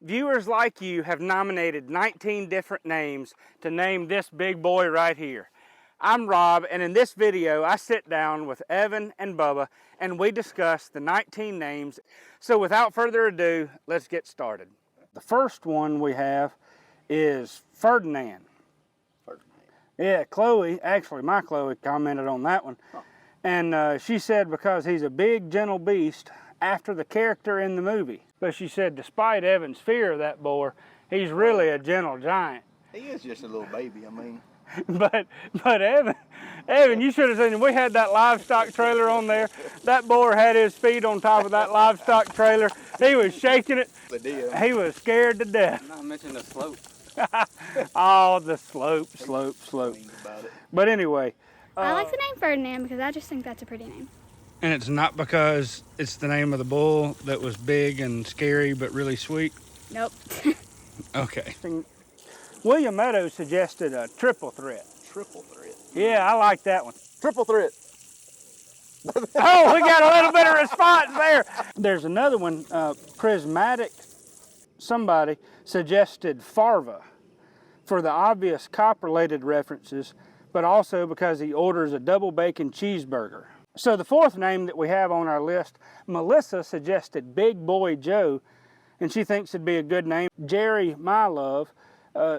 Viewers like you have nominated 19 different names to name this big boy right here. I'm Rob, and in this video I sit down with Evan and Bubba and we discuss the 19 names. So without further ado, let's get started. The first one we have is Ferdinand. Yeah, Chloe, actually my Chloe commented on that one. And she said because he's a big, gentle beast after the character in the movie. But she said despite Evan's fear of that boar, he's really a gentle giant. He is just a little baby, I mean. But Evan, you should have seen him. We had that livestock trailer on there. That boar had his feet on top of that livestock trailer. He was shaking it. He was scared to death. Not mention the slope. Oh, the slope. But anyway. I like the name Ferdinand because I just think that's a pretty name. And it's not because it's the name of the bull that was big and scary but really sweet? Nope. Okay. William Meadows suggested a triple threat. Triple threat? Yeah, I like that one. Triple threat. Oh, we got a little bit of response there. There's another one, Prismatic. Somebody suggested Farva for the obvious cop-related references, but also because he orders a double bacon cheeseburger. So the fourth name that we have on our list, Melissa suggested Big Boy Joe, and she thinks it'd be a good name. Jerry, my love,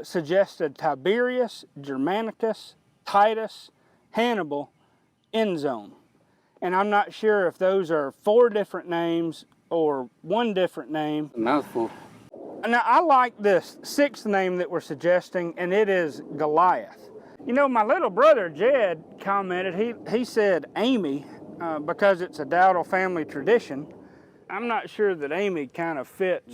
suggested Tiberius, Germanicus, Titus, Hannibal, Endzone. And I'm not sure if those are 4 different names or 1 different name. A mouthful. Now, I like this 6th name that we're suggesting, and it is Goliath. You know, my little brother Jed commented, he said Amy because it's a Dowdle family tradition. I'm not sure that Amy kind of fits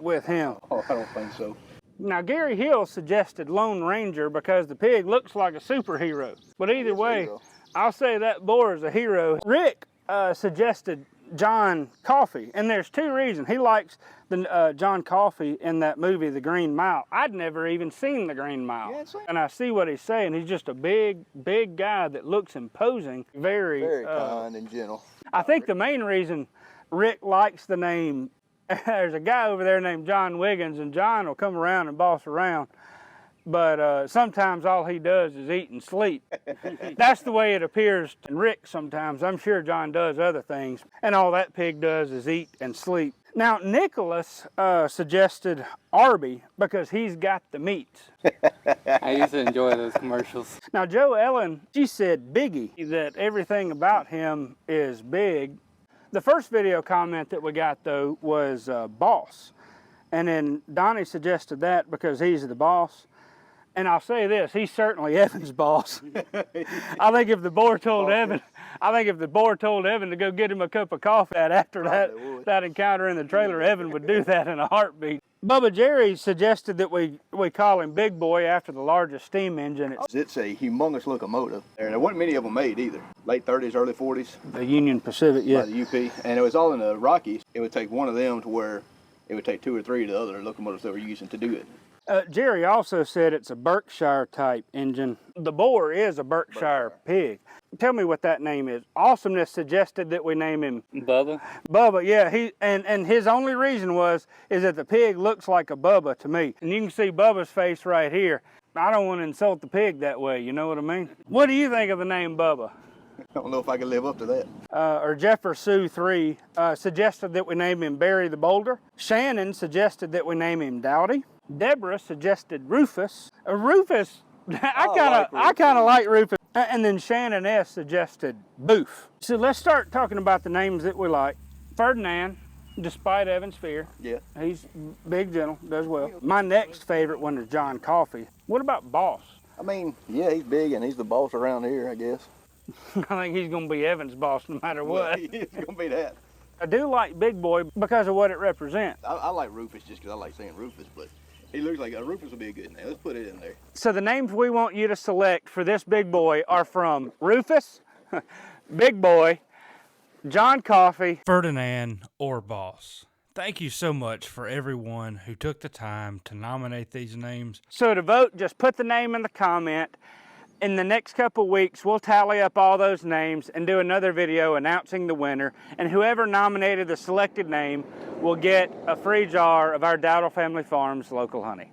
with him. Oh, I don't think so. Now, Gary Hill suggested Lone Ranger because the pig looks like a superhero. But either way, I'll say that boar is a hero. Rick suggested John Coffey, and there's 2 reasons. He likes the John Coffey in that movie, The Green Mile. I'd never even seen The Green Mile. And I see what he's saying. He's just a big guy that looks imposing. Very kind and gentle. I think the main reason Rick likes the name, there's a guy over there named John Wiggins, and John will come around and boss around. But sometimes all he does is eat and sleep. That's the way it appears to Rick sometimes. I'm sure John does other things, and all that pig does is eat and sleep. Now, Nicholas suggested Arby because he's got the meats. I used to enjoy those commercials. Now, Joe Ellen, she said Biggie, that everything about him is big. The first video comment that we got, though, was Boss. And then Donnie suggested that because he's the boss. And I'll say this, he's certainly Evan's boss. I think if the boar told Evan to go get him a cup of coffee after that encounter in the trailer, Evan would do that in a heartbeat. Bubba Jerry suggested that we call him Big Boy after the largest steam engine. It's a humongous locomotive. There wasn't many of them made either. Late 30s, early 40s. The Union Pacific, yeah. By the UP. And it was all in the Rockies. It would take one of them to where it would take 2 or 3 of the other locomotives that were using to do it. Jerry also said it's a Berkshire type engine. The boar is a Berkshire pig. Tell me what that name is. Awesomeness suggested that we name him Bubba? Bubba, yeah. And his only reason is that the pig looks like a Bubba to me. And you can see Bubba's face right here. I don't want to insult the pig that way, you know what I mean? What do you think of the name Bubba? I don't know if I can live up to that. Or Jeffer Sue 3 suggested that we name him Barry the Boulder. Shannon suggested that we name him Dowdy. Deborah suggested Rufus. Rufus, I kind of like Rufus. And then Shannon S suggested Boof. So let's start talking about the names that we like. Ferdinand, despite Evan's fear. Yeah. He's big, gentle, does well. My next favorite one is John Coffey. What about Boss? I mean, yeah, he's big and he's the boss around here, I guess. I think he's going to be Evan's boss no matter what. He's going to be that. I do like Big Boy because of what it represents. I like Rufus just because I like saying Rufus, but he looks like Rufus would be a good name. Let's put it in there. So the names we want you to select for this big boy are from Rufus, Big Boy, John Coffey, Ferdinand, or Boss. Thank you so much for everyone who took the time to nominate these names. So to vote, just put the name in the comment In the next couple weeks, we'll tally up all those names and do another video announcing the winner, and whoever nominated the selected name will get a free jar of our Dowdle Family Farms local honey.